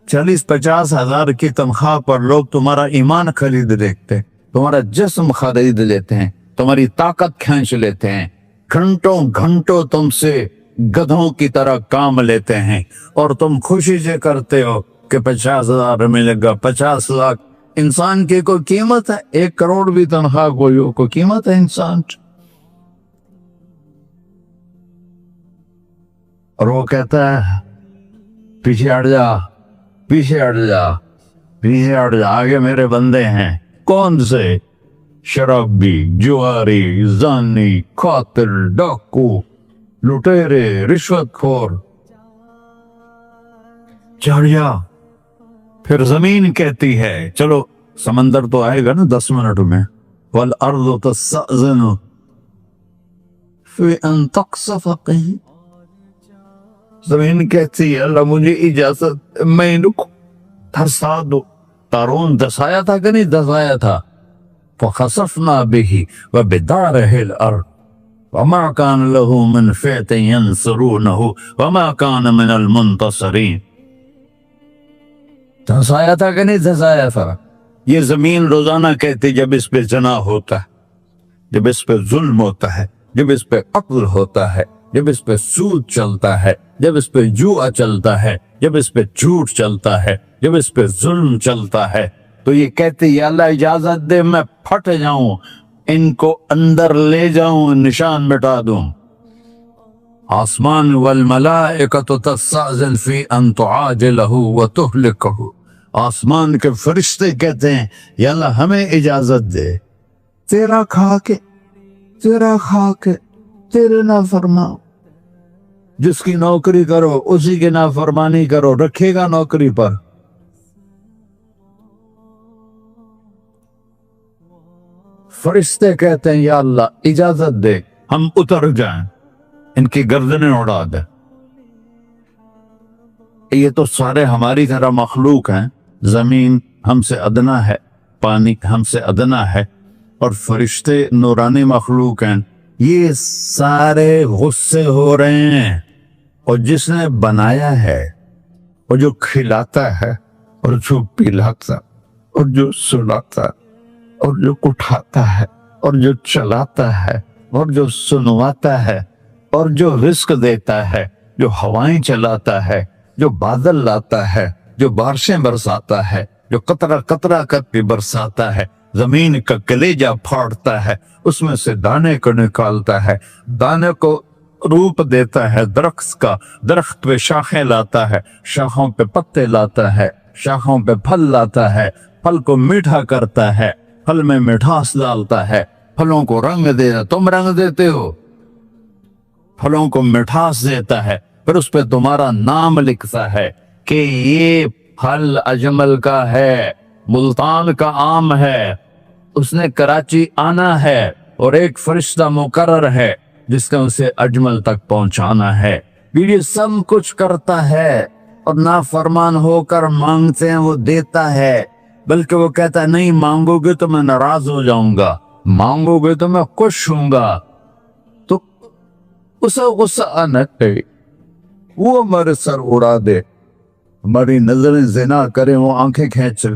40-50 ہزار کی تنخواہ پر لوگ تمہارا ایمان خرید لیتے، تمہارا جسم خرید لیتے ہیں، تمہاری طاقت کھینچ لیتے ہیں، گھنٹوں گھنٹوں تم سے گدھوں کی طرح کام لیتے ہیں، اور تم خوشی سے کرتے ہو کہ 50,000 ملے گا، 50 لاکھ۔ انسان کی کوئی قیمت ہے؟ 1 کروڑ بھی تنخواہ کوئی قیمت ہے انسان؟ اور وہ کہتا ہے پیچھے ہٹ جا، پیچھے ہٹ جا، پیچھے ہٹ جا، آگے میرے بندے ہیں۔ کون سے؟ شرابی، جواری، زانی، قاتل، ڈاکو، لٹیرے، رشوت خور، چڑھ جا۔ پھر زمین کہتی ہے چلو سمندر تو آئے گا نا 10 منٹ میں، والارض تستأذن فی ان تقصف قیل، زمین کہتی ہے اللہ مجھے اجازت، میں ان کو دھسا دو۔ قارون دھسایا تھا کہ نہیں دھسایا تھا؟ فخسفنا به وبداره الارض وما كان له من فئة ينصرونه وما كان من المنتصرين، دھسایا تھا کہ نہیں دھسایا تھا؟ یہ زمین روزانہ کہتی جب اس پہ زنا ہوتا ہے، جب اس پہ ظلم ہوتا ہے، جب اس پہ قتل ہوتا ہے، جب اس پہ سود چلتا ہے، جب اس پہ جوا چلتا ہے، جب اس پہ جھوٹ چلتا ہے، جب اس پہ ظلم چلتا ہے، تو یہ کہتے یا اللہ اجازت دے میں پھٹ جاؤں، ان کو اندر لے جاؤں، نشان مٹا دوں۔ آسمان والملائکۃ تستأذن فی ان تعاجلہ وتہلکہ، آسمان کے فرشتے کہتے ہیں یا اللہ ہمیں اجازت دے، تیرا کھا کے تیرے نافرمان، جس کی نوکری کرو اسی کی نافرمانی کرو، رکھے گا نوکری پر؟ فرشتے کہتے ہیں یا اللہ اجازت دے ہم اتر جائیں، ان کی گردنیں اڑا دے۔ یہ تو سارے ہماری طرح مخلوق ہیں، زمین ہم سے ادنا ہے، پانی ہم سے ادنا ہے، اور فرشتے نورانی مخلوق ہیں، یہ سارے غصے ہو رہے ہیں۔ اور جس نے بنایا ہے، اور جو کھلاتا ہے، اور جو پلاتا، اور جو سلاتا، اور جو اٹھاتا ہے، اور جو چلاتا ہے، اور جو سنواتا ہے، اور جو رزق دیتا ہے، جو ہوائیں چلاتا ہے، جو بادل لاتا ہے، جو بارشیں برساتا ہے، جو قطرہ قطرہ کر کے برساتا ہے، زمین کا کلیجہ پھاڑتا ہے، اس میں سے دانے کو نکالتا ہے، دانے کو روپ دیتا ہے درخت کا، درخت پہ شاخیں لاتا ہے، شاخوں پہ پتے لاتا ہے، شاخوں پہ پھل لاتا ہے، پھل کو میٹھا کرتا ہے، پھل میں مٹھاس ڈالتا ہے، پھلوں کو رنگ دیتا، تم رنگ دیتے ہو، پھلوں کو مٹھاس دیتا ہے، پھر اس پہ تمہارا نام لکھتا ہے کہ یہ پھل اجمل کا ہے، ملتان کا آم ہے، اس نے کراچی آنا ہے، اور ایک فرشتہ مقرر ہے جس نے اسے اجمل تک پہنچانا ہے۔ یہ سب کچھ کرتا ہے، اور نافرمان ہو کر مانگتے ہیں وہ دیتا ہے، بلکہ وہ کہتا ہے نہیں مانگو گے تو میں ناراض ہو جاؤں گا، مانگو گے تو میں خوش ہوں گا۔ تو اسے غصہ آنا چاہیے، وہ ہمارے سر اڑا دے، ہماری نظریں زنا کریں وہ آنکھیں کھینچ لے،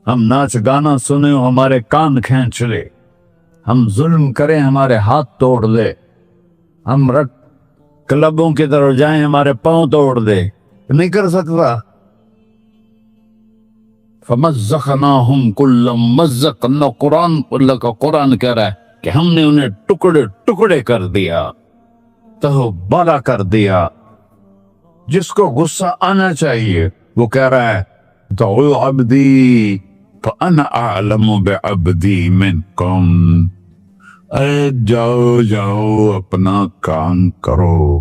ہم ناچ گانا سنیں وہ ہمارے کان کھینچ لے، ہم ظلم کریں ہمارے ہاتھ توڑ لے، ہم کلبوں کی طرف جائیں ہمارے پاؤں توڑ دے، نہیں کر سکتا۔ فَمَزَّقْنَاهُمْ كُلَّ مُمَزَّقٍ، اللہ کا قرآن کہہ رہا ہے کہ ہم نے انہیں ٹکڑے ٹکڑے کر دیا، تہو بالا کر دیا۔ جس کو غصہ آنا چاہیے وہ کہہ رہا ہے دعو عبدی فَأَنَا أَعْلَمُ بِعَبْدِي مِنْكُمْ، اے جاؤ جاؤ اپنا کام کرو،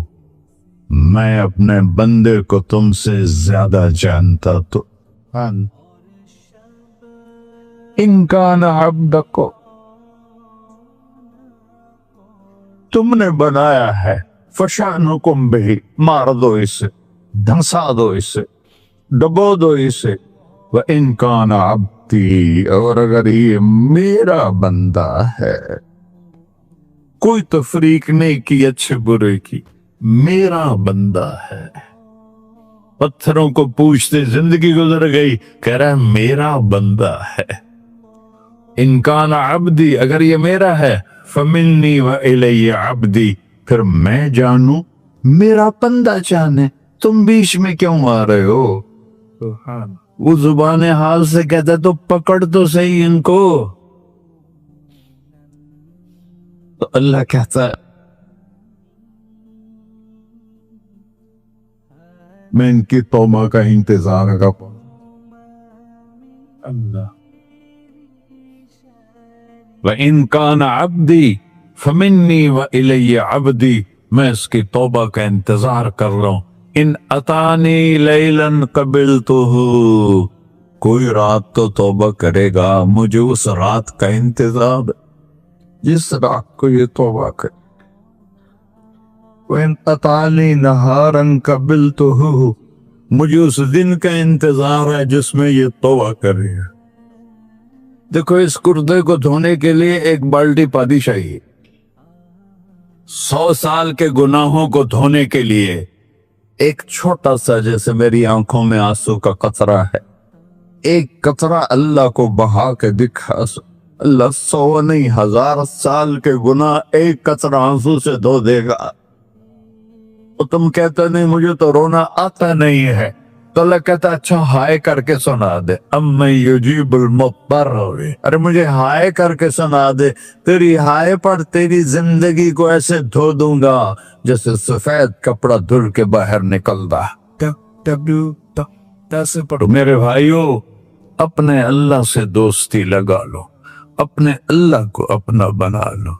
میں اپنے بندے کو تم سے زیادہ جانتا۔ تو ان کان عبدکو، تم نے بنایا ہے، فشانکم بہی، مار دو اسے، دھنسا دو اسے، ڈبو دو اسے، وَإِن كَانَ عَبْدِي، اور اگر یہ میرا بندہ ہے، کوئی تفریق نہیں کی اچھے برے کی، میرا بندہ ہے۔ پتھروں کو پوچھتے زندگی گزر گئی، کہہ رہا ہے میرا بندہ ہے۔ ان کان عبدی، اگر یہ میرا ہے، فمنی وإلی عبدی، پھر میں جانوں میرا بندہ جانے، تم بیچ میں کیوں آ رہے ہو؟ وہ زبان حال سے کہتا تو پکڑ تو صحیح ان کو۔ تو اللہ کہتا ہے میں ان کی توبہ کا انتظار کرتا ہوں۔ اللہ وَإِن كَانَ عَبْدِي فَمِنِّي وَإِلَيَّ عَبْدِي، میں اس کی توبہ کا انتظار کر رہا ہوں۔ ان اتانی لیلاً قبلتہ، کوئی رات تو توبہ کرے گا، مجھے اس رات کا انتظار، جس رات کو یہ توبہ کرے۔ وَإِنْ أَتَانِي نَهَارًا قَبِلْتُهُ، مجھے اس دن کا انتظار ہے جس میں یہ توبہ کرے گا۔ دیکھو اس کردے کو دھونے کے لیے ایک بالٹی پانی چاہیے، 100 سال کے گناہوں کو دھونے کے لیے ایک چھوٹا سا، جیسے میری آنکھوں میں آنسو کا قطرہ ہے، ایک قطرہ اللہ کو بہا کے دکھا، اللہ 100 نہیں 1000 سال کے گناہ ایک قطرہ آنسو سے دھو دے گا۔ اور تم کہتے نہیں مجھے تو رونا آتا نہیں ہے، تو اللہ کہتا اچھا ہائے کر کے سنا دے، اَمَّن یُجِیبُ الْمُضْطَرَّ، ارے مجھے ہائے کر کے سنا دے، تیری ہائے پر تیری زندگی کو ایسے دھو دوں گا جیسے سفید کپڑا دھل کے باہر نکلتا۔ میرے بھائیو، اپنے اللہ سے دوستی لگا لو، اپنے اللہ کو اپنا بنا لو،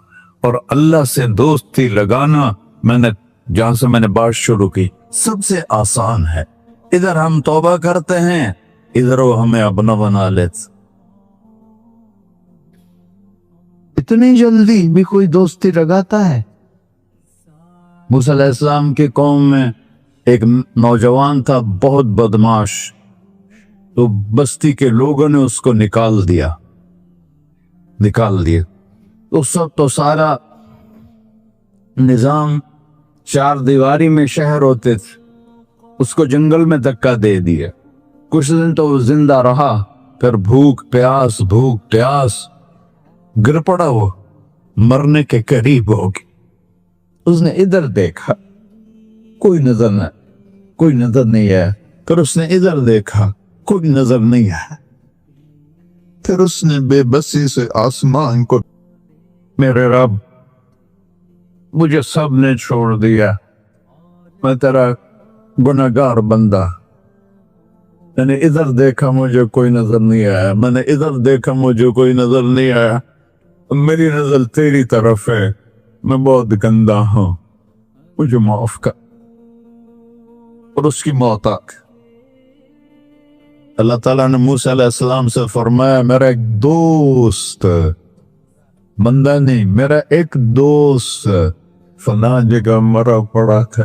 اور اللہ سے دوستی لگانا جہاں سے میں نے بات شروع کی سب سے آسان ہے۔ ادھر ہم توبہ کرتے ہیں، ادھر وہ ہمیں اپنا بنا لیتے، اتنی جلدی بھی کوئی دوستی لگاتا ہے؟ موسیٰ علیہ السلام کی قوم میں ایک نوجوان تھا، بہت بدماش، تو بستی کے لوگوں نے اس کو نکال دیا اس وقت تو سارا نظام چار دیواری میں شہر ہوتے تھے، اس کو جنگل میں دھکا دے دیا۔ کچھ دن تو وہ زندہ رہا، پھر بھوک پیاس گر پڑا، وہ مرنے کے قریب ہو گیا۔ اس نے ادھر دیکھا، کوئی نظر نہیں آیا، پھر اس نے ادھر دیکھا، کوئی نظر نہیں آیا، پھر اس نے بے بسی سے آسمان کو، میرے رب مجھے سب نے چھوڑ دیا، میں تیرا گناہگار بندہ، میں نے ادھر دیکھا مجھے کوئی نظر نہیں آیا، میں نے ادھر دیکھا مجھے کوئی نظر نہیں آیا، میری نظر تیری طرف ہے، میں بہت گندا ہوں، مجھے معاف کر۔ اور اس کی موت آ گئی۔ اللہ تعالیٰ نے موسیٰ علیہ السلام سے فرمایا، میرا ایک دوست، بندہ نہیں، میرا ایک دوست فلاں جگہ مرا پڑا تھا،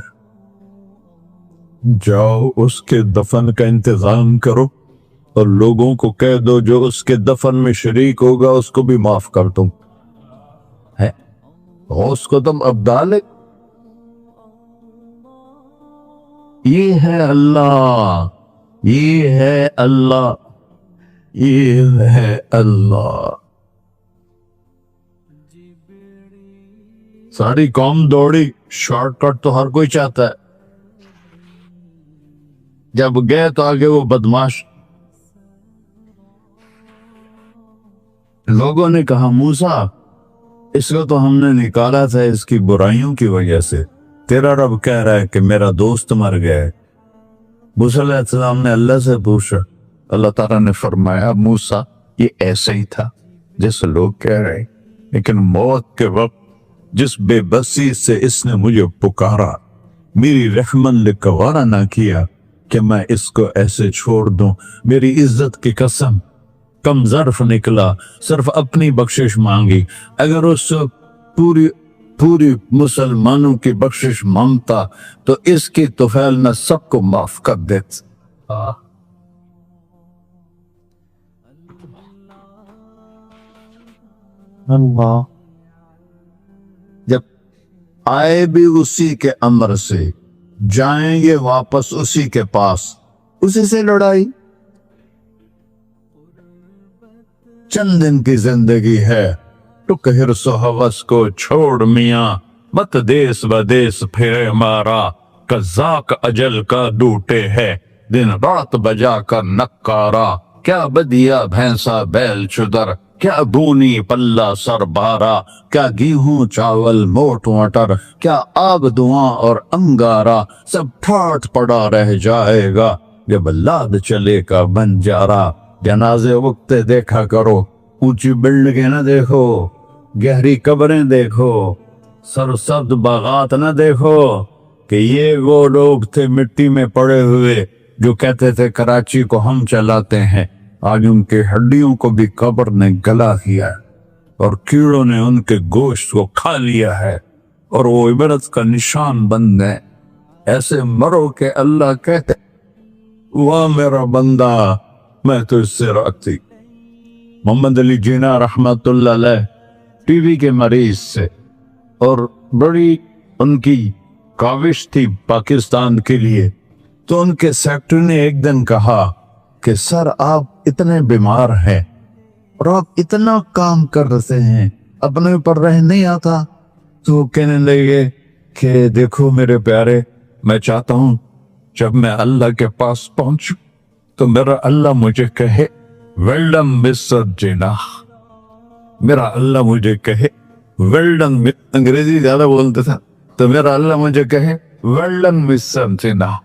جاؤ اس کے دفن کا انتظام کرو اور لوگوں کو کہہ دو جو اس کے دفن میں شریک ہوگا اس کو بھی معاف کر دوں ہے، اس کو تم اب ڈالے۔ یہ ہے اللہ، یہ ہے اللہ، یہ ہے اللہ۔ ساری قوم دوڑی، شارٹ کٹ تو ہر کوئی چاہتا ہے، جب گئے تو آگے وہ بدماش لوگوں نے کہا، موسیٰ اس کو تو ہم نے نکالا تھا اس کی برائیوں کی وجہ سے، تیرا رب کہہ رہا ہے کہ میرا دوست مر گیا ہے۔ موسیٰ علیہ السلام نے اللہ سے پوچھا، اللہ تعالیٰ نے فرمایا، موسیٰ یہ ایسا ہی تھا جیسے لوگ کہہ رہے، لیکن موت کے وقت جس بے بسی سے اس نے مجھے پکارا، میری رحمت نے گوارا نہ کیا کہ میں اس کو ایسے چھوڑ دوں، میری عزت کی قسم کم ظرف نکلا، صرف اپنی بخشش مانگی، اگر اس پوری مسلمانوں کی بخشش مانگتا تو اس کی طفیل میں سب کو معاف کر دیتا۔ اللہ جب آئے بھی اسی کے امر سے، جائیں گے واپس اسی کے پاس، اسی سے لڑائی۔ چند دن کی زندگی ہے، ٹک حرص و ہوس کو چھوڑ میاں، مت دیس بدیس پھرے مارا، قزاق اجل کا ڈوٹے ہے، دن رات بجا کر نکارا، کیا بدیا بھینسا بیل چدر، کیا بونی پلہ سر بارا، کیا گیہوں چاول موٹ مٹر، کیا آب دعاں اور انگارا، سب ٹھاٹ پڑا رہ جائے گا جب لاد چلے کا بنجارا۔ جنازے وقتے دیکھا کرو، اونچی بلڈنگیں نہ دیکھو، گہری قبریں دیکھو، سرسبز باغات نہ دیکھو کہ یہ وہ لوگ تھے مٹی میں پڑے ہوئے جو کہتے تھے کراچی کو ہم چلاتے ہیں، آج ان کے ہڈیوں کو بھی قبر نے گلا کیا اور کیڑوں نے ان کے گوشت کو کھا لیا ہے اور وہ عبرت کا نشان بن گئے۔ ایسے مرو کہ اللہ کہتے، واہ میرا بندہ میں تو اس سے راضی۔ محمد علی جناح رحمت اللہ علیہ ٹی وی کے مریض سے، اور بڑی ان کی کاوش تھی پاکستان کے لیے، تو ان کے سیکٹری نے ایک دن کہا کہ سر آپ اتنے بیمار ہیں اور آپ اتنا کام کر رہے ہیں، اپنے اوپر رہ نہیں آتا؟ تو وہ کہنے لگے کہ دیکھو میرے پیارے، میں چاہتا ہوں جب میں اللہ کے پاس پہنچوں تو میرا اللہ مجھے کہے ویل ڈن مسٹر جناح، میرا اللہ مجھے کہے ویل ڈن، انگریزی زیادہ بولتا تھا، تو میرا اللہ مجھے کہے ویل ڈن مسٹر جناح۔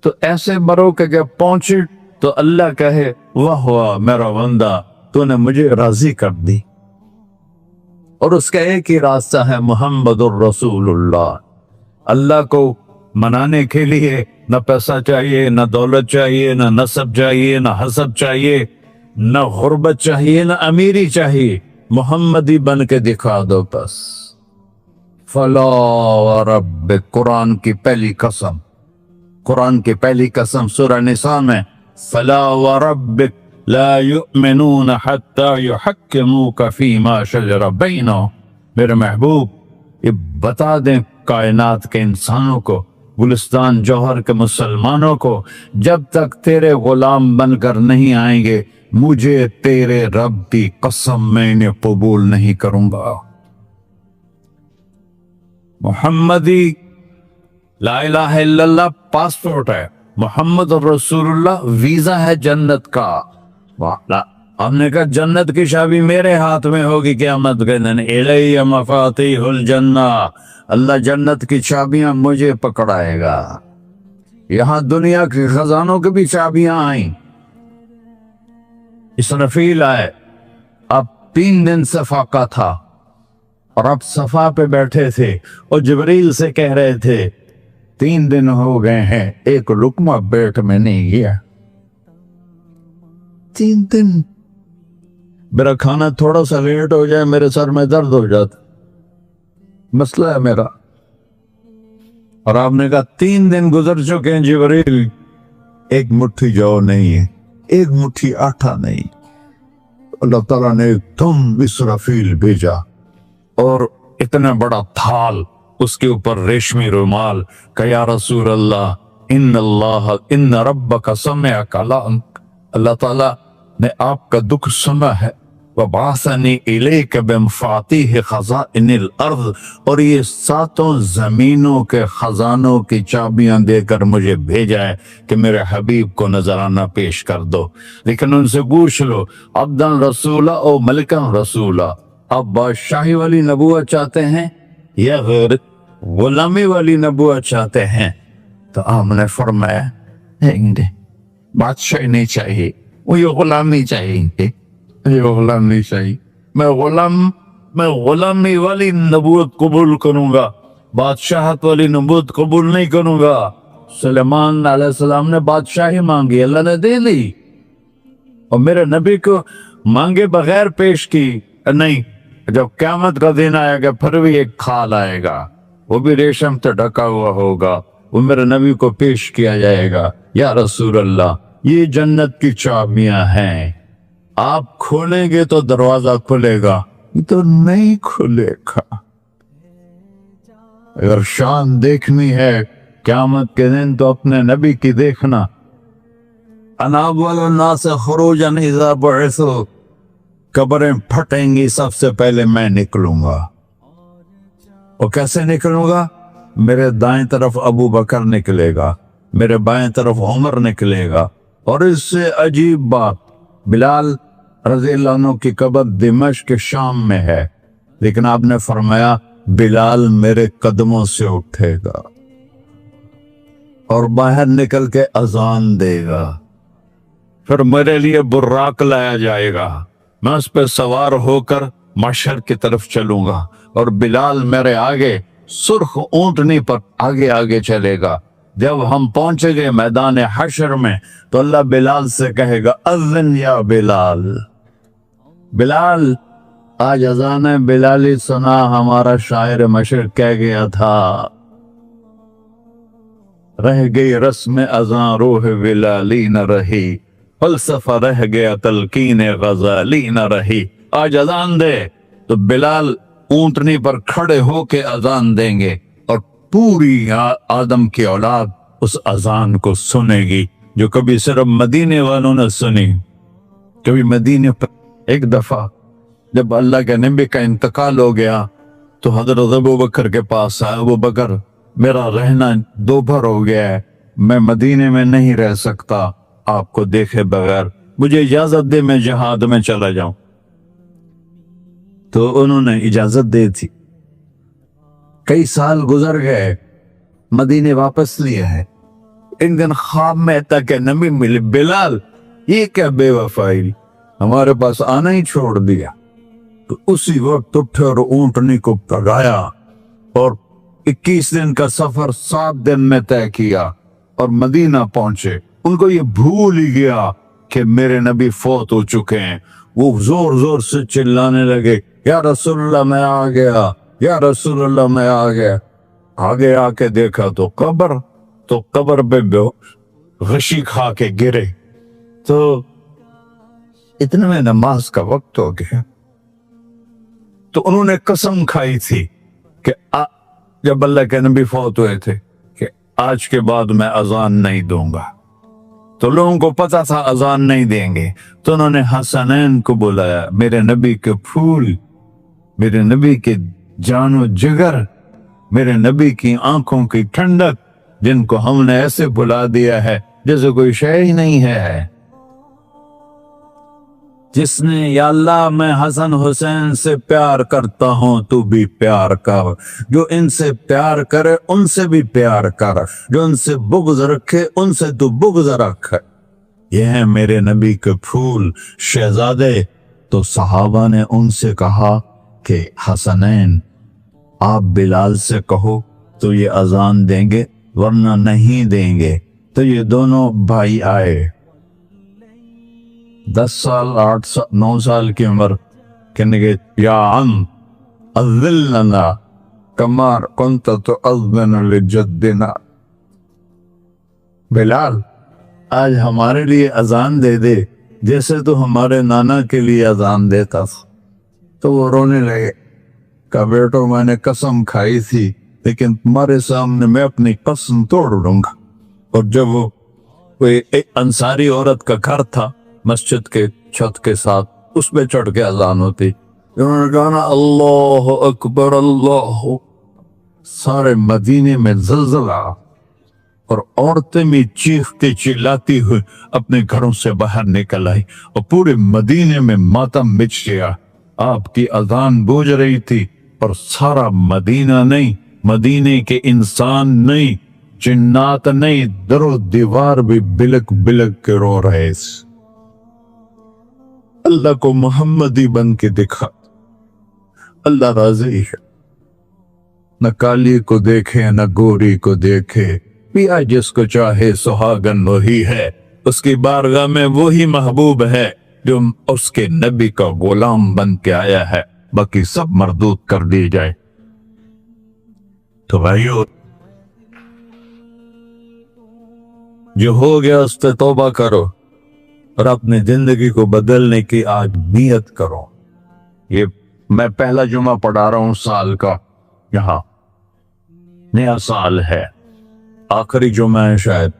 تو ایسے مرو کہ جب پہنچے تو اللہ کہے واہ واہ میرا بندہ، تو نے مجھے راضی کر دی۔ اور اس کا ایک ہی راستہ ہے محمد الرسول اللہ۔ اللہ کو منانے کے لیے نہ پیسہ چاہیے، نہ دولت چاہیے، نہ نسب چاہیے، نہ حسب چاہیے، نہ غربت چاہیے، نہ امیری چاہیے، محمدی بن کے دکھا دو بس۔ فلا ورب، قرآن کی پہلی قسم سورہ نساء میں فلا وربک لا یؤمنون حتی یحکموک فیما شجر بینہم، میرے محبوب یہ بتا دیں کائنات کے انسانوں کو، گلستان جوہر کے مسلمانوں کو، جب تک تیرے غلام بن کر نہیں آئیں گے مجھے تیرے رب کی قسم میں انہیں قبول نہیں کروں گا۔ محمدی لا الہ الا اللہ پاسپورٹ ہے، محمد رسول اللہ ویزا ہے جنت کا۔ ہم نے کہا جنت کی چابی میرے ہاتھ میں ہوگی قیامت کے دن، الی مفاتیح الجنہ، اللہ جنت کی چابیاں مجھے پکڑائے گا۔ یہاں دنیا کے خزانوں کی بھی چابیاں آئیں، اسرافیل آئے، اب 3 دن صفا کا تھا اور اب صفا پہ بیٹھے تھے اور جبریل سے کہہ رہے تھے 3 دن ہو گئے ہیں ایک لقمہ پیٹ میں نہیں گیا، 3 دن میرا کھانا تھوڑا سا لیٹ ہو جائے میرے سر میں درد ہو جاتا، مسئلہ ہے میرا۔ اور آپ نے کہا 3 دن گزر چکے ہیں جبریل، ایک مٹھی جو نہیں ہے، ایک مٹھی آٹا نہیں۔ اللہ تعالیٰ نے ایک دم اسرافیل بھیجا اور اتنا بڑا تھال، اس کے اوپر ریشمی رومال، کہ یا رسول اللہ ان ربک سمع کلام، اللہ تعالیٰ نے آپ کا دکھ سنا ہے، وَبَعَثَنِي إِلَيْكَ بِمَفَاتِيحِ خَزَائِنِ الْأَرْضِ، اور یہ 7 زمینوں کے خزانوں کی چابیاں دے کر مجھے بھیجا ہے کہ میرے حبیب کو نذرانہ پیش کر دو۔ لیکن ان سے پوچھ لو عبدًا رسولہ او ملکًا رسولہ، آپ بادشاہی والی نبوت چاہتے ہیں یا غیر غلامی والی نبوت چاہتے ہیں؟ تو آپ نے فرمایا بادشاہی نہیں چاہیے، وہ یہ غلامی چاہیے، یہ غلام نہیں چاہیے، میں غلامی والی نبوت قبول کروں گا، بادشاہت والی نبوت قبول نہیں کروں گا۔ سلیمان علیہ السلام نے بادشاہی مانگی، اللہ نے دے دی، اور میرے نبی کو مانگے بغیر پیش کی نہیں۔ جب قیامت کا دن آئے گا پھر بھی ایک کھال آئے گا، وہ بھی ریشم سے ڈھکا ہوا ہوگا، وہ میرے نبی کو پیش کیا جائے گا، یا رسول اللہ یہ جنت کی چابیاں ہیں، آپ کھولیں گے تو دروازہ کھلے گا، تو نہیں کھلے گا۔ اگر شان دیکھنی ہے قیامت کے دن تو اپنے نبی کی دیکھنا۔ انا اول الناس خروجا اذا بعثوا، قبریں پھٹیں گی سب سے پہلے میں نکلوں گا، اور کیسے نکلوں گا؟ میرے دائیں طرف ابو بکر نکلے گا، میرے بائیں طرف عمر نکلے گا، اور اس سے عجیب بات، بلال رضی اللہ عنہ کی قبر دمشق شام میں ہے، لیکن آپ نے فرمایا بلال میرے قدموں سے اٹھے گا اور باہر نکل کے اذان دے گا، پھر میرے لیے براق لایا جائے گا، میں اس پہ سوار ہو کر محشر کی طرف چلوں گا، اور بلال میرے آگے سرخ اونٹنی پر آگے آگے چلے گا۔ جب ہم پہنچے گے میدان حشر میں تو اللہ بلال سے کہے گا اذن یا بلال، بلال آج اذان بلالی سنا، ہمارا شاعر مشرق کہہ گیا تھا، رہ گئی رسم اذان روح بلالی نہ رہی، فلسفہ رہ گیا تلقین غزالی نہ رہی۔ آج اذان دے تو بلال اونٹنی پر کھڑے ہو کے اذان دیں گے، اور پوری آدم کی اولاد اس اذان کو سنے گی جو کبھی صرف مدینے والوں نے سنی۔ کبھی مدینے پر ایک دفعہ جب اللہ کے نبی کا انتقال ہو گیا تو حضرت ابو بکر کے پاس آیا، ابو بکر میرا رہنا دوپہر ہو گیا ہے، میں مدینے میں نہیں رہ سکتا آپ کو دیکھے بغیر، مجھے اجازت دے میں جہاد میں چلا جاؤں۔ تو انہوں نے اجازت دے تھی۔ کئی سال گزر گئے، مدینے واپس لیے ہے، ایک دن خواب میں تک نبی ملے، بلال یہ کیا بے وفائی، ہمارے پاس آنا ہی چھوڑ دیا۔ تو اسی وقت اٹھے اور اونٹنی کو پگایا اور 21 دن کا سفر 7 دن میں طے کیا اور مدینہ پہنچے۔ ان کو یہ بھول ہی گیا کہ میرے نبی فوت ہو چکے ہیں۔ وہ زور زور سے چلانے لگے، یا رسول اللہ میں آ گیا، یا رسول اللہ میں آ گیا۔ آگے آ کے دیکھا تو قبر پہ غشی کھا کے گرے، تو اتنے میں نماز کا وقت ہو گیا، تو انہوں نے قسم کھائی تھی کہ جب اللہ کے نبی فوت ہوئے تھے کہ آج کے بعد میں اذان نہیں دوں گا، تو لوگوں کو پتا تھا اذان نہیں دیں گے، تو انہوں نے حسنین کو بلایا، میرے نبی کے پھول، میرے نبی کے جان و جگر، میرے نبی کی آنکھوں کی ٹھنڈک، جن کو ہم نے ایسے بلا دیا ہے جیسے کوئی شے ہی نہیں ہے۔ جس نے یا اللہ میں حسن حسین سے پیار کرتا ہوں تو بھی پیار کر، جو ان سے پیار کرے ان سے بھی پیار کر، جو ان سے بغض رکھے ان سے تو بغض رکھ۔ یہ ہیں میرے نبی کے پھول شہزادے۔ تو صحابہ نے ان سے کہا کہ حسنین آپ بلال سے کہو تو یہ اذان دیں گے، ورنہ نہیں دیں گے۔ تو یہ دونوں بھائی آئے، 10 سال 8 سال 9 سال کی عمر، کہنے گے یا عم اذن لنا کما کنت تؤذن لجدنا، بلال آج ہمارے لیے اذان دے دے جیسے تو ہمارے نانا کے لیے اذان دیتا تھا۔ تو وہ رونے لگے، کہا بیٹو میں نے قسم کھائی تھی لیکن تمہارے سامنے میں اپنی قسم توڑ دوں گا۔ اور جب وہ کوئی ایک انصاری عورت کا گھر تھا مسجد کے چھت کے ساتھ، اس پہ چڑھ کے اذان ہوتی، انہوں نے کہا نا اللہ اکبر اللہ، سارے مدینے میں زلزلہ، اور عورتیں بھی چیختی چلاتی ہوئی اپنے گھروں سے باہر نکل آئی، اور پورے مدینے میں ماتم مچ گیا۔ آپ کی اذان گونج رہی تھی اور سارا مدینہ نہیں، مدینے کے انسان نہیں، جنات نہیں، در و دیوار بھی بلک بلک کے رو رہے تھے۔ اللہ کو محمدی بن کے دکھا، اللہ راضی ہے، نہ کالی کو دیکھے نہ گوری کو دیکھے، پیا جس کو چاہے سہاگن وہی ہے، اس کی بارگاہ میں وہی محبوب ہے جو اس کے نبی کا غلام بن کے آیا ہے، باقی سب مردود کر دی جائے۔ تو بھائیو جو ہو گیا اس پہ توبہ کرو اور اپنی زندگی کو بدلنے کی آج نیت کرو۔ یہ میں پہلا جمعہ پڑھا رہا ہوں سال کا، یہاں نیا سال ہے، آخری جمعہ ہے شاید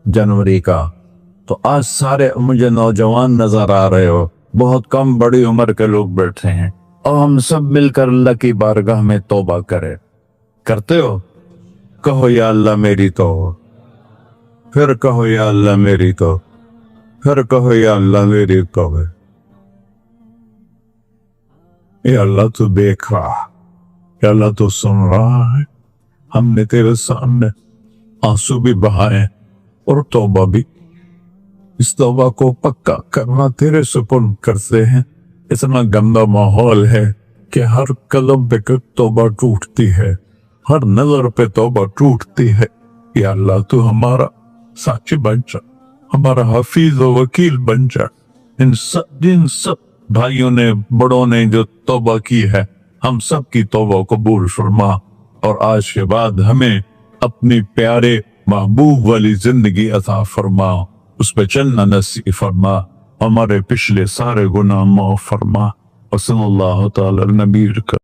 جنوری کا، تو آج سارے مجھے نوجوان نظر آ رہے ہو، بہت کم بڑی عمر کے لوگ بیٹھے ہیں، اور ہم سب مل کر اللہ کی بارگاہ میں توبہ کرے۔ کرتے ہو؟ کہو یا اللہ میری توبہ، پھر کہو یا اللہ میری توبہ، پھر کہو یا اللہ میری توبہ۔ یا اللہ تو دیکھ رہا، یا اللہ تو سن رہا ہے، ہم نے تیرے سامنے آنسو بھی بہائے اور توبہ بھی، اس توبہ کو پکا کرنا تیرے سپرد کرتے ہیں۔ اتنا گندا ماحول ہے کہ ہر قدم پہ توبہ ٹوٹتی ہے، ہر نظر پہ توبہ ٹوٹتی ہے۔ یا اللہ تو ہمارا ساتھی بن جا، ہمارا حفیظ و وکیل بن جا۔ جن سب بھائیوں نے بڑوں نے جو توبہ کی ہے، ہم سب کی توبہ قبول فرما، اور آج کے بعد ہمیں اپنی پیارے محبوب والی زندگی عطا فرما، اس پہ چلنا نصیب فرما، ہمارے پچھلے سارے گناہ معاف فرما۔ وصلی اللہ تعالی نبی کا